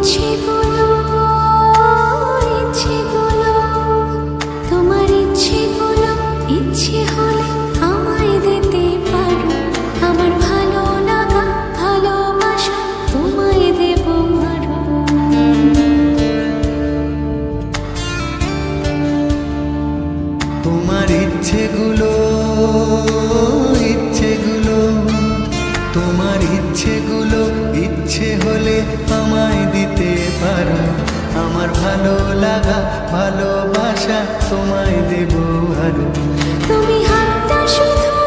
ইচ্ছেগুলো ইচ্ছেগুলো তোমার ইচ্ছেগুলো ইচ্ছে হলে আমায় দিতে পারো আমার ভালো লাগা ভালোবাসা তোমায় দেব আরো তোমার ইচ্ছেগুলো ইচ্ছেগুলো তোমার ইচ্ছেগুলো ইচ্ছে হলে আমায় দিতে পারো আমার ভালো লাগা ভালোবাসা তোমায় দেব আরো তুমি হাতটা শুধু